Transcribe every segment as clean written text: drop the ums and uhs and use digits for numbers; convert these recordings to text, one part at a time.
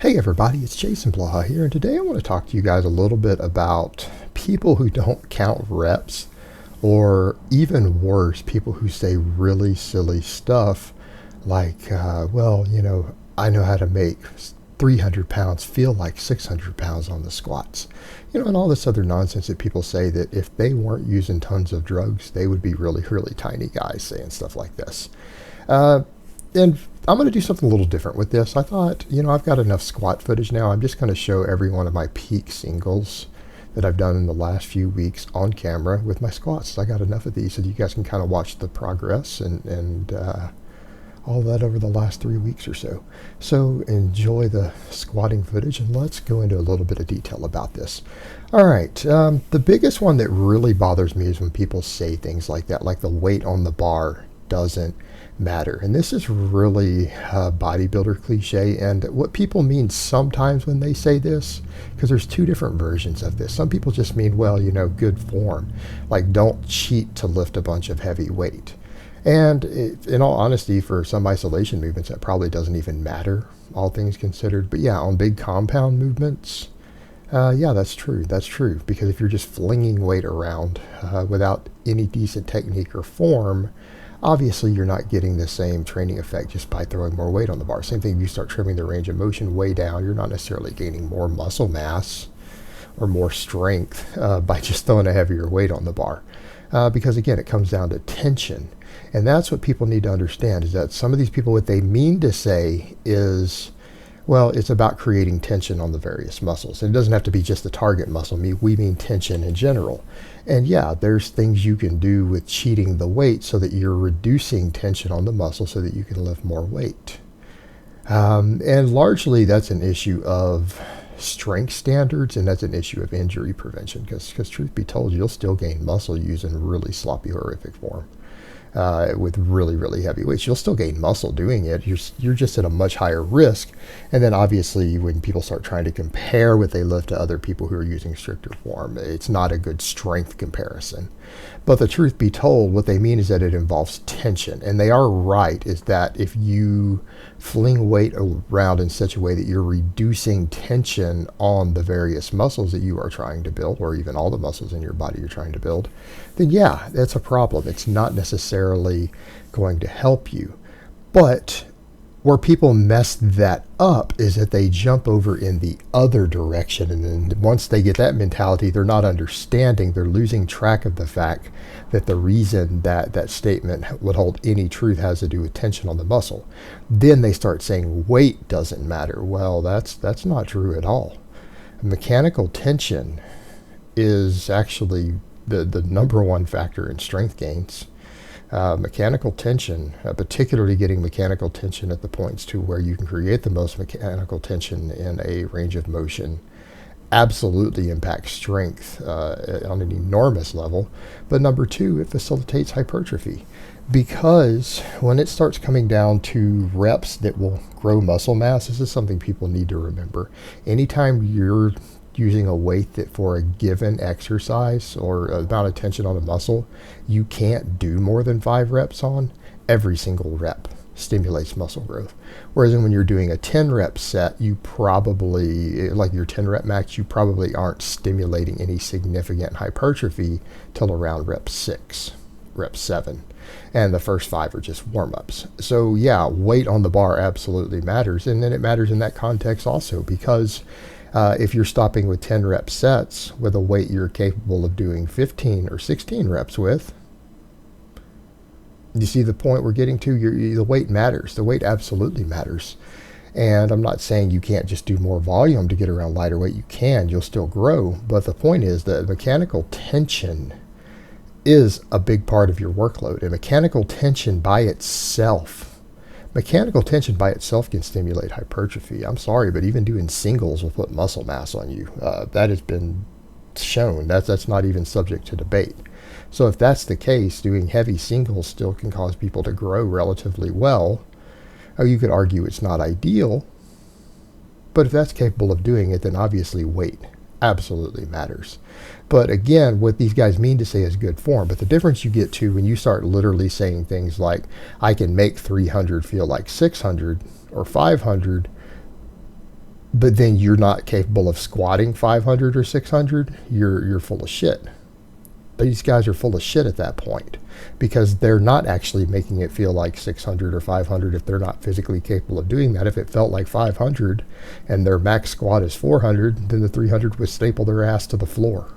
Hey everybody, it's Jason Blaha here, and today I want to talk to you guys a little bit about people who don't count reps, or even worse, people who say really silly stuff like, I know how to make 300 pounds feel like 600 pounds on the squats. And all this other nonsense that people say that if they weren't using tons of drugs, they would be really, really tiny guys saying stuff like this. And I'm going to do something a little different with this. I thought, I've got enough squat footage now. I'm just going to show every one of my peak singles that I've done in the last few weeks on camera with my squats. I got enough of these so that you guys can kind of watch the progress and all that over the last 3 weeks or so. So enjoy the squatting footage, and let's go into a little bit of detail about this. All right, the biggest one that really bothers me is when people say things like that, like the weight on the bar doesn't matter. And this is really a bodybuilder cliche, and what people mean sometimes when they say this, because there's two different versions of this. Some people just mean, well, good form, like don't cheat to lift a bunch of heavy weight. And in all honesty, for some isolation movements, that probably doesn't even matter, all things considered. But yeah, on big compound movements, yeah, that's true. That's true. Because if you're just flinging weight around without any decent technique or form, obviously you're not getting the same training effect just by throwing more weight on the bar. Same thing if you start trimming the range of motion way down, you're not necessarily gaining more muscle mass or more strength by just throwing a heavier weight on the bar. Because again, it comes down to tension. And that's what people need to understand, is that some of these people, what they mean to say is, well, it's about creating tension on the various muscles. And it doesn't have to be just the target muscle. We mean tension in general. And yeah, there's things you can do with cheating the weight so that you're reducing tension on the muscle so that you can lift more weight. And largely that's an issue of strength standards, and that's an issue of injury prevention, because truth be told, you'll still gain muscle using really sloppy, horrific form. With really, really heavy weights. You'll still gain muscle doing it. You're just at a much higher risk. And then obviously when people start trying to compare what they lift to other people who are using stricter form, it's not a good strength comparison. But the truth be told, what they mean is that it involves tension. And they are right, is that if you fling weight around in such a way that you're reducing tension on the various muscles that you are trying to build, or even all the muscles in your body you're trying to build, then yeah, that's a problem. It's not necessarily going to help you. But where people mess that up is that they jump over in the other direction. And then once they get that mentality, they're not understanding, they're losing track of the fact that the reason that that statement would hold any truth has to do with tension on the muscle. Then they start saying weight doesn't matter. Well, that's not true at all. Mechanical tension is actually the number one factor in strength gains. Mechanical tension, particularly getting mechanical tension at the points to where you can create the most mechanical tension in a range of motion, absolutely impacts strength on an enormous level. But number two, it facilitates hypertrophy, because when it starts coming down to reps that will grow muscle mass, this is something people need to remember. Anytime you're using a weight that for a given exercise or amount of tension on a muscle, you can't do more than 5 reps on, every single rep stimulates muscle growth. Whereas when you're doing a 10 rep set, you probably, like your 10 rep max, you probably aren't stimulating any significant hypertrophy till around rep 6, rep 7. And the first 5 are just warm-ups. So yeah, weight on the bar absolutely matters. And then it matters in that context also, because if you're stopping with 10 rep sets with a weight you're capable of doing 15 or 16 reps with, you see the point we're getting to? The weight matters. The weight absolutely matters. And I'm not saying you can't just do more volume to get around lighter weight. You can. You'll still grow. But the point is that mechanical tension is a big part of your workload. And mechanical tension by itself can stimulate hypertrophy. I'm sorry, but even doing singles will put muscle mass on you. That has been shown. That's not even subject to debate. So if that's the case, doing heavy singles still can cause people to grow relatively well. You could argue it's not ideal, but if that's capable of doing it, then obviously weight absolutely matters. But again, what these guys mean to say is good form. But the difference you get to when you start literally saying things like, I can make 300 feel like 600 or 500, but then you're not capable of squatting 500 or 600, you're full of shit. These guys are full of shit at that point because they're not actually making it feel like 600 or 500 if they're not physically capable of doing that. If it felt like 500 and their max squat is 400, then the 300 would staple their ass to the floor.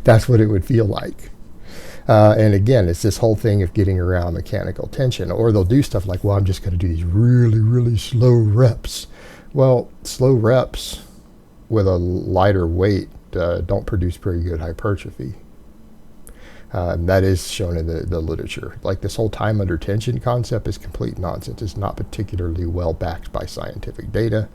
That's what it would feel like. And again, it's this whole thing of getting around mechanical tension. Or they'll do stuff like, well, I'm just going to do these really, really slow reps. Well, slow reps with a lighter weight don't produce very good hypertrophy. That is shown in the literature. Like this whole time under tension concept is complete nonsense. It's not particularly well backed by scientific data.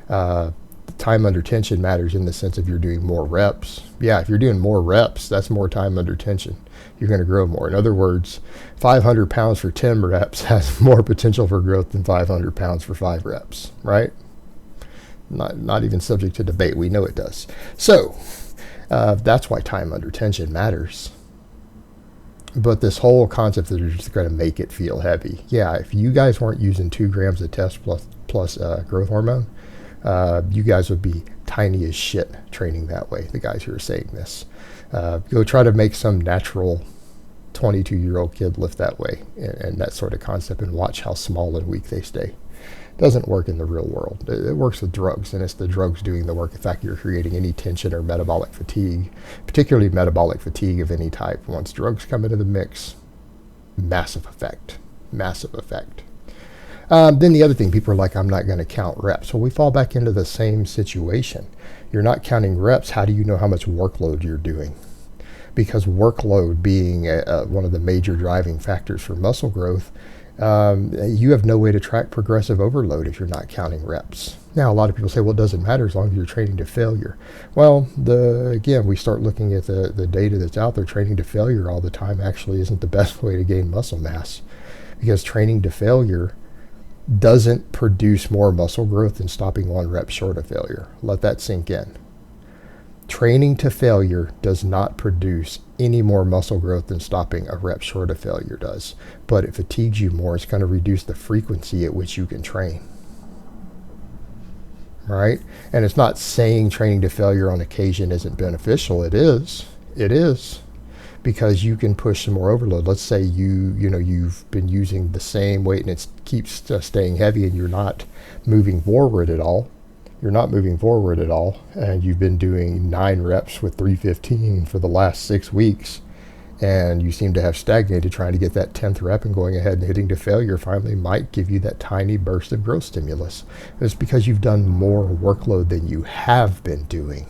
Time under tension matters in the sense of you're doing more reps. Yeah, if you're doing more reps, that's more time under tension. You're going to grow more. In other words, 500 pounds for 10 reps has more potential for growth than 500 pounds for 5 reps, right? Not even subject to debate. We know it does. So that's why time under tension matters. But this whole concept that you're just going to make it feel heavy. Yeah, if you guys weren't using 2 grams of test plus growth hormone, you guys would be tiny as shit training that way, the guys who are saying this. Go try to make some natural 22-year-old kid lift that way and that sort of concept and watch how small and weak they stay. It doesn't work in the real world. It works with drugs, and it's the drugs doing the work. In fact, you're creating any tension or metabolic fatigue, particularly metabolic fatigue of any type. Once drugs come into the mix, massive effect. Massive effect. Then the other thing, people are like, I'm not going to count reps. Well, we fall back into the same situation. You're not counting reps. How do you know how much workload you're doing? Because workload being one of the major driving factors for muscle growth, you have no way to track progressive overload if you're not counting reps. Now, a lot of people say, well, it doesn't matter as long as you're training to failure. Well, again, we start looking at the data that's out there. Training to failure all the time actually isn't the best way to gain muscle mass, because training to failure doesn't produce more muscle growth than stopping 1 rep short of failure. Let that sink in. Training to failure does not produce any more muscle growth than stopping a rep short of failure does. But it fatigues you more. It's going to reduce the frequency at which you can train. Right? And it's not saying training to failure on occasion isn't beneficial. It is. It is. Because you can push some more overload. Let's say you've been using the same weight and it keeps staying heavy and you're not moving forward at all. You're not moving forward at all, and you've been doing 9 reps with 315 for the last 6 weeks, and you seem to have stagnated. Trying to get that 10th rep and going ahead and hitting to failure finally might give you that tiny burst of growth stimulus. It's because you've done more workload than you have been doing.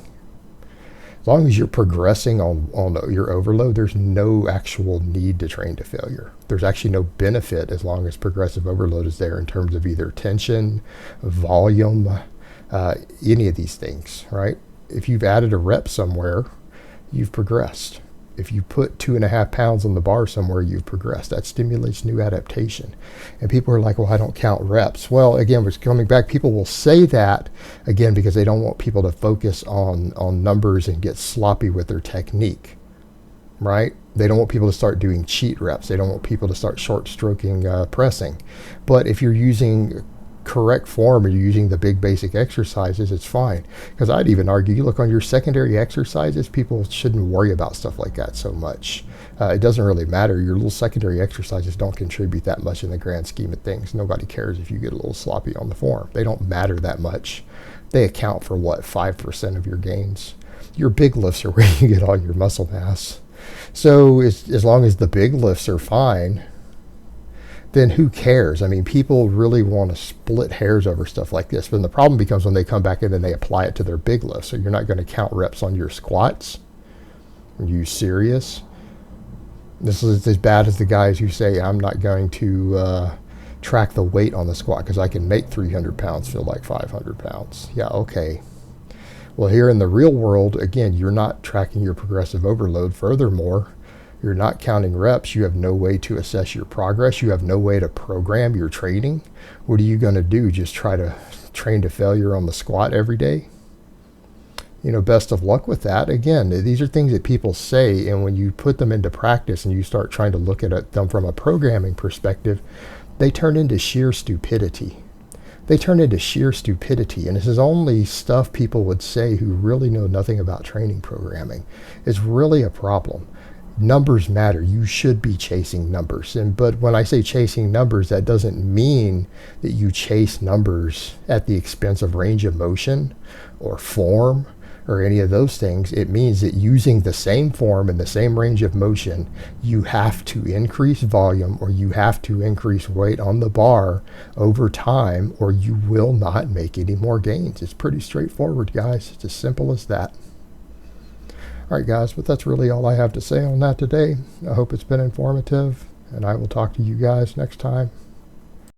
As long as you're progressing on your overload, there's no actual need to train to failure. There's actually no benefit as long as progressive overload is there in terms of either tension, volume, any of these things, right? If you've added a rep somewhere, you've progressed. If you put 2.5 pounds on the bar somewhere, you've progressed. That stimulates new adaptation. And people are like, well, I don't count reps. Well, again, we're coming back. People will say that, again, because they don't want people to focus on numbers and get sloppy with their technique, right? They don't want people to start doing cheat reps. They don't want people to start short stroking pressing. But if you're using correct form and you're using the big basic exercises, it's fine. Because I'd even argue, you look on your secondary exercises, people shouldn't worry about stuff like that so much. It doesn't really matter. Your little secondary exercises don't contribute that much in the grand scheme of things. Nobody cares if you get a little sloppy on the form. They don't matter that much. They account for 5% of your gains. Your big lifts are where you get all your muscle mass. So as long as the big lifts are fine, then who cares? I mean, people really want to split hairs over stuff like this. But then the problem becomes when they come back in and they apply it to their big lifts. So you're not going to count reps on your squats. Are you serious? This is as bad as the guys who say, I'm not going to track the weight on the squat because I can make 300 pounds feel like 500 pounds. Yeah, okay. Well, here in the real world, again, you're not tracking your progressive overload. Furthermore, you're not counting reps. You have no way to assess your progress. You have no way to program your training. What are you going to do? Just try to train to failure on the squat every day? Best of luck with that. Again, these are things that people say, and when you put them into practice and you start trying to look at them from a programming perspective, they turn into sheer stupidity. they turn into sheer stupidity. And this is only stuff people would say who really know nothing about training programming. It's really a problem. Numbers matter. You should be chasing numbers. But when I say chasing numbers, that doesn't mean that you chase numbers at the expense of range of motion or form or any of those things. It means that using the same form and the same range of motion, you have to increase volume or you have to increase weight on the bar over time, or you will not make any more gains. It's pretty straightforward, guys. It's as simple as that. All right, guys, but that's really all I have to say on that today. I hope it's been informative, and I will talk to you guys next time.